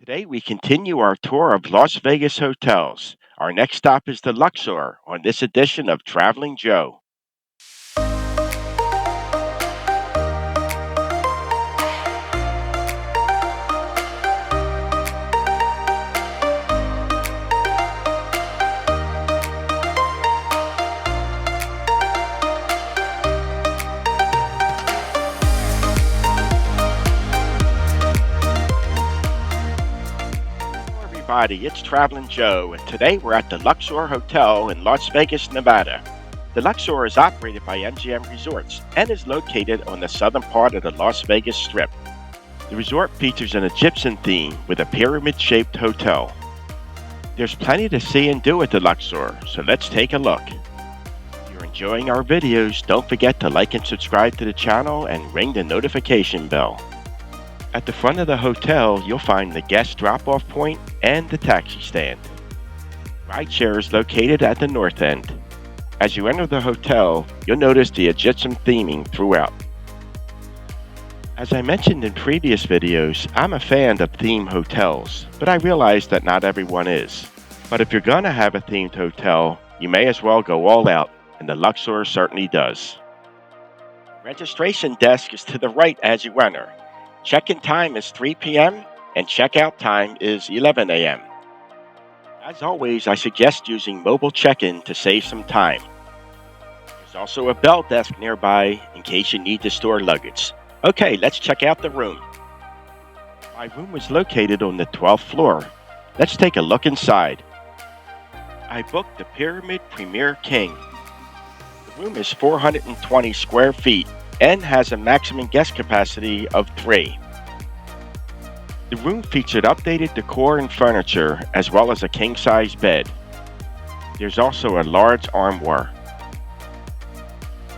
Today we continue our tour of Las Vegas hotels. Our next stop is the Luxor on this edition of Traveling Joe. Hello everybody, it's Traveling Joe, and today we're at the Luxor Hotel in Las Vegas, Nevada. The Luxor is operated by MGM Resorts and is located on the southern part of the Las Vegas Strip. The resort features an Egyptian theme with a pyramid-shaped hotel. There's plenty to see and do at the Luxor, so let's take a look. If you're enjoying our videos, don't forget to like and subscribe to the channel and ring the notification bell. At the front of the hotel, you'll find the guest drop-off point and the taxi stand. Rideshare is located at the north end. As you enter the hotel, you'll notice the Egyptian theming throughout. As I mentioned in previous videos, I'm a fan of themed hotels, but I realize that not everyone is. But if you're gonna have a themed hotel, you may as well go all out, and the Luxor certainly does. Registration desk is to the right as you enter. Check-in time is 3 p.m. and check-out time is 11 a.m. As always, I suggest using mobile check-in to save some time. There's also a bell desk nearby in case you need to store luggage. Okay, let's check out the room. My room was located on the 12th floor. Let's take a look inside. I booked the Pyramid Premier King. The room is 420 square feet and has a maximum guest capacity of 3. The room featured updated decor and furniture, as well as a king-size bed. There's also a large armoire.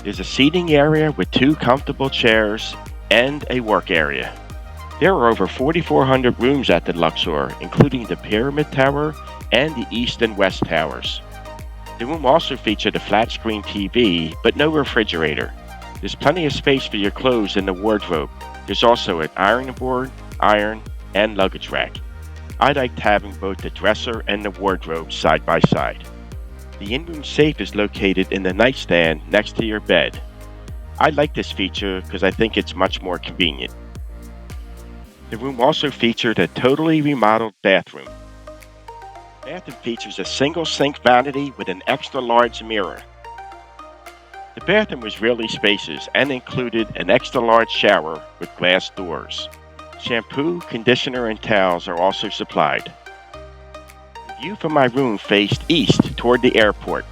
There's a seating area with 2 comfortable chairs and a work area. There are over 4,400 rooms at the Luxor, including the Pyramid Tower and the East and West Towers. The room also featured a flat-screen TV, but no refrigerator. There's plenty of space for your clothes in the wardrobe. There's also an ironing board, iron, and luggage rack. I liked having both the dresser and the wardrobe side by side. The in-room safe is located in the nightstand next to your bed. I like this feature because I think it's much more convenient. The room also featured a totally remodeled bathroom. The bathroom features a single sink vanity with an extra large mirror. The bathroom was really spacious and included an extra large shower with glass doors. Shampoo, conditioner, and towels are also supplied. The view from my room faced east toward the airport.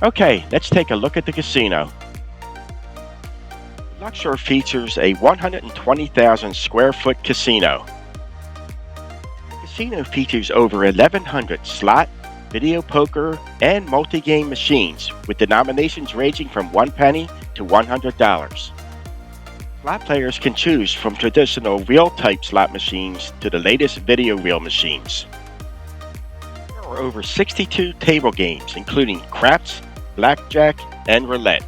Okay, let's take a look at the casino. Luxor features a 120,000 square foot casino. The casino features over 1,100 slot, video poker, and multi-game machines with denominations ranging from 1 penny to $100. Slot players can choose from traditional reel-type slot machines to the latest video reel machines. There are over 62 table games, including craps, blackjack, and roulette.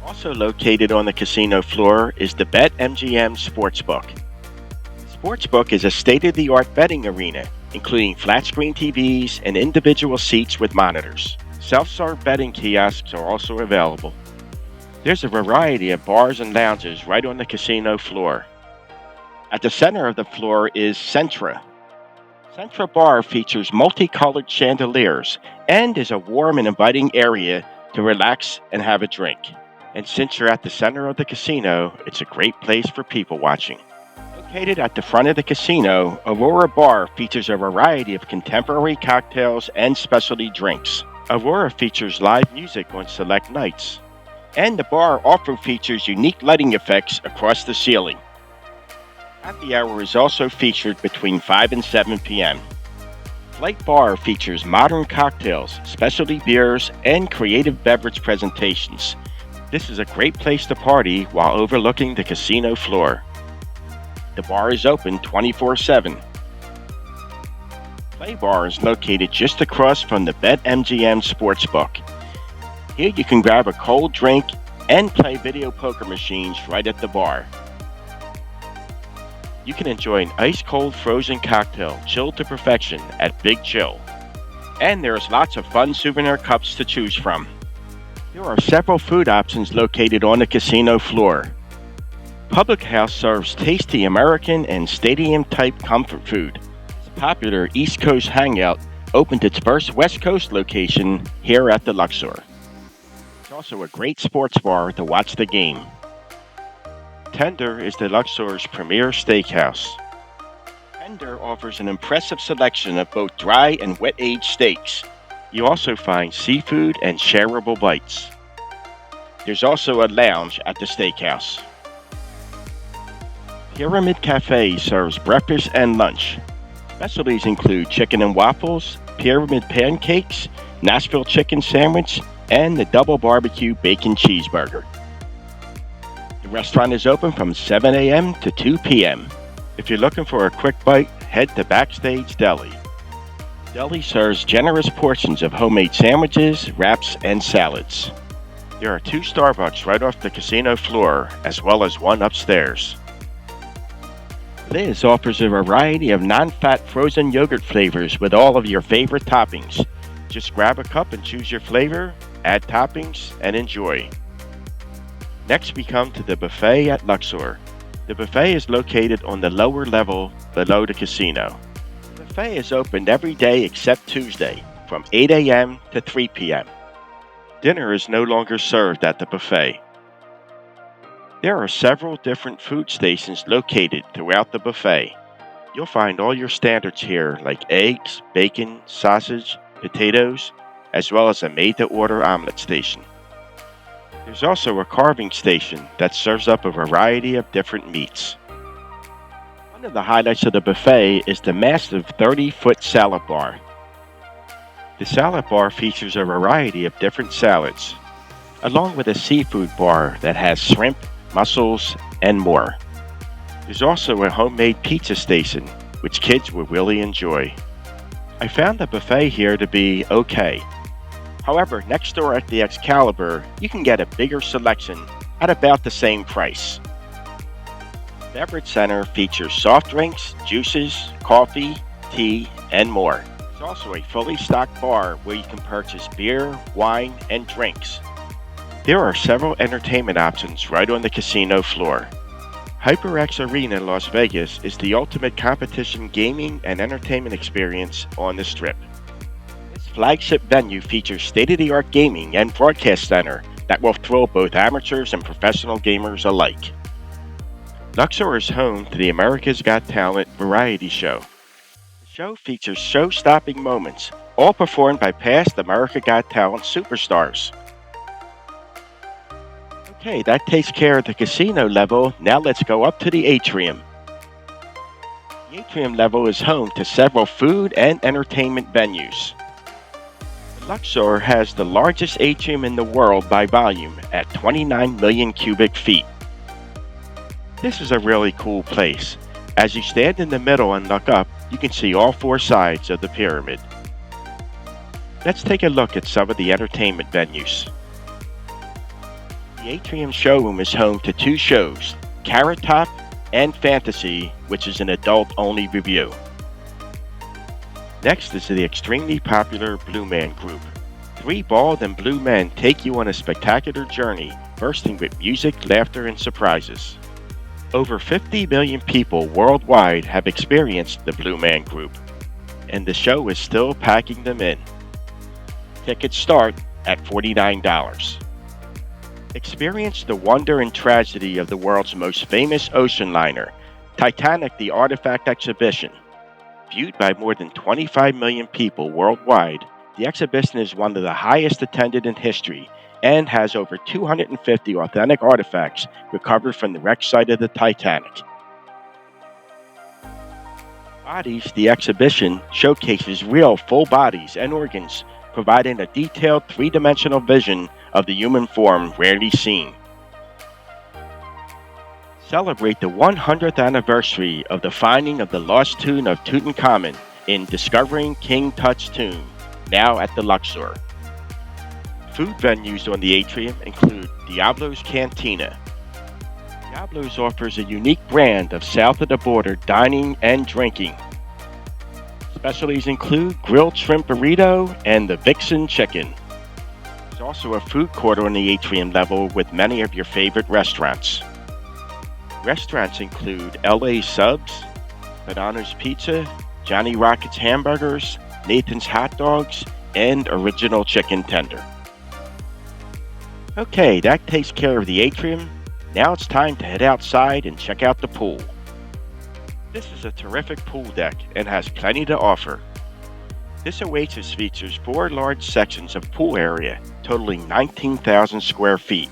Also located on the casino floor is the BetMGM Sportsbook. The Sportsbook is a state-of-the-art betting arena, including flat-screen TVs and individual seats with monitors. Self-serve betting kiosks are also available. There's a variety of bars and lounges right on the casino floor. At the center of the floor is Centra. Centra Bar features multicolored chandeliers and is a warm and inviting area to relax and have a drink. And since you're at the center of the casino, it's a great place for people watching. Located at the front of the casino, Aurora Bar features a variety of contemporary cocktails and specialty drinks. Aurora features live music on select nights. And the bar also features unique lighting effects across the ceiling. Happy hour is also featured between 5 and 7 p.m. Flight Bar features modern cocktails, specialty beers, and creative beverage presentations. This is a great place to party while overlooking the casino floor. The bar is open 24/7. Play Bar is located just across from the BetMGM Sportsbook. Here you can grab a cold drink and play video poker machines right at the bar. You can enjoy an ice-cold frozen cocktail chilled to perfection at Big Chill. And there's lots of fun souvenir cups to choose from. There are several food options located on the casino floor. Public House serves tasty American and stadium-type comfort food. This popular East Coast hangout opened its first West Coast location here at the Luxor. It's also a great sports bar to watch the game. Tender is the Luxor's premier steakhouse. Tender offers an impressive selection of both dry and wet-aged steaks. You also find seafood and shareable bites. There's also a lounge at the steakhouse. Pyramid Cafe serves breakfast and lunch. Specialties include chicken and waffles, pyramid pancakes, Nashville chicken sandwich, and the double barbecue bacon cheeseburger. The restaurant is open from 7 a.m. to 2 p.m. If you're looking for a quick bite, head to Backstage Deli. Deli serves generous portions of homemade sandwiches, wraps, and salads. There are 2 Starbucks right off the casino floor, as well as one upstairs. Liz offers a variety of non-fat frozen yogurt flavors with all of your favorite toppings. Just grab a cup and choose your flavor, add toppings, and enjoy. Next we come to the buffet at Luxor. The buffet is located on the lower level below the casino. The buffet is open every day except Tuesday from 8 a.m. to 3 p.m. Dinner is no longer served at the buffet. There are several different food stations located throughout the buffet. You'll find all your standards here like eggs, bacon, sausage, potatoes, as well as a made-to-order omelet station. There's also a carving station that serves up a variety of different meats. One of the highlights of the buffet is the massive 30-foot salad bar. The salad bar features a variety of different salads, along with a seafood bar that has shrimp, mussels, and more. There's also a homemade pizza station, which kids will really enjoy. I found the buffet here to be okay. However, next door at the Excalibur, you can get a bigger selection at about the same price. The Beverage Center features soft drinks, juices, coffee, tea, and more. There's also a fully stocked bar where you can purchase beer, wine, and drinks. There are several entertainment options right on the casino floor. HyperX Arena in Las Vegas is the ultimate competition gaming and entertainment experience on the Strip. This flagship venue features state-of-the-art gaming and broadcast center that will thrill both amateurs and professional gamers alike. Luxor is home to the America's Got Talent variety show. The show features show-stopping moments, all performed by past America Got Talent superstars. Okay, that takes care of the casino level. Now let's go up to the Atrium. The Atrium level is home to several food and entertainment venues. The Luxor has the largest atrium in the world by volume at 29 million cubic feet. This is a really cool place. As you stand in the middle and look up, you can see all 4 sides of the pyramid. Let's take a look at some of the entertainment venues. The Atrium showroom is home to 2 shows, Carrot Top and Fantasy, which is an adult-only review. Next is the extremely popular Blue Man Group. 3 bald and blue men take you on a spectacular journey, bursting with music, laughter, and surprises. Over 50 million people worldwide have experienced the Blue Man Group, and the show is still packing them in. Tickets start at $49. Experience the wonder and tragedy of the world's most famous ocean liner, Titanic: The Artifact Exhibition. Viewed by more than 25 million people worldwide, the exhibition is one of the highest attended in history and has over 250 authentic artifacts recovered from the wreck site of the Titanic. Bodies: The exhibition showcases real full bodies and organs, providing a detailed 3-dimensional vision of the human form rarely seen. Celebrate the 100th anniversary of the finding of the lost tomb of Tutankhamun in Discovering King Tut's Tomb, now at the Luxor. Food venues on the Atrium include Diablo's Cantina. The Diablo's offers a unique brand of south of the border dining and drinking. Specialties include grilled shrimp burrito and the Vixen chicken. There's also a food court on the Atrium level with many of your favorite restaurants. Restaurants include LA Subs, Bananas Pizza, Johnny Rockets Hamburgers, Nathan's Hot Dogs, and Original Chicken Tender. Okay, that takes care of the Atrium. Now it's time to head outside and check out the pool. This is a terrific pool deck and has plenty to offer. This Oasis features 4 large sections of pool area totaling 19,000 square feet.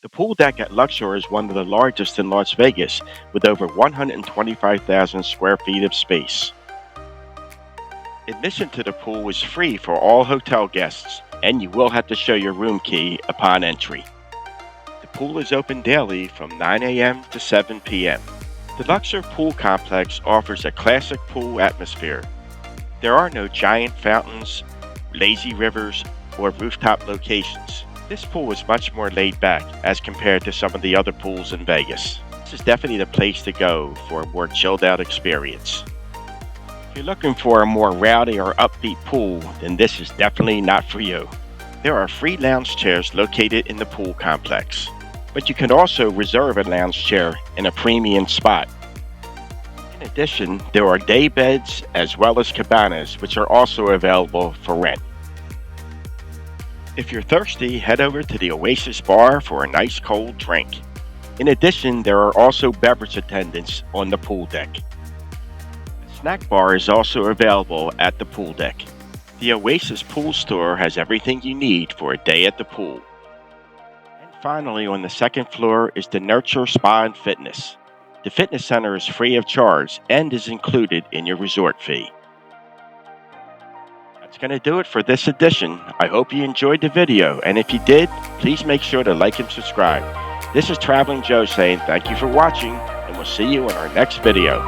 The pool deck at Luxor is one of the largest in Las Vegas with over 125,000 square feet of space. Admission to the pool is free for all hotel guests, and you will have to show your room key upon entry. The pool is open daily from 9 a.m. to 7 p.m. The Luxor Pool Complex offers a classic pool atmosphere. There are no giant fountains, lazy rivers, or rooftop locations. This pool is much more laid back as compared to some of the other pools in Vegas. This is definitely the place to go for a more chilled out experience. If you're looking for a more rowdy or upbeat pool, then this is definitely not for you. There are free lounge chairs located in the pool complex, but you can also reserve a lounge chair in a premium spot. In addition, there are day beds as well as cabanas, which are also available for rent. If you're thirsty, head over to the Oasis Bar for a nice cold drink. In addition, there are also beverage attendants on the pool deck. A snack bar is also available at the pool deck. The Oasis Pool Store has everything you need for a day at the pool. And finally, on the second floor is the Nurture Spa and Fitness. The fitness center is free of charge and is included in your resort fee. That's going to do it for this edition. I hope you enjoyed the video, and if you did, please make sure to like and subscribe. This is Traveling Joe saying thank you for watching, and we'll see you in our next video.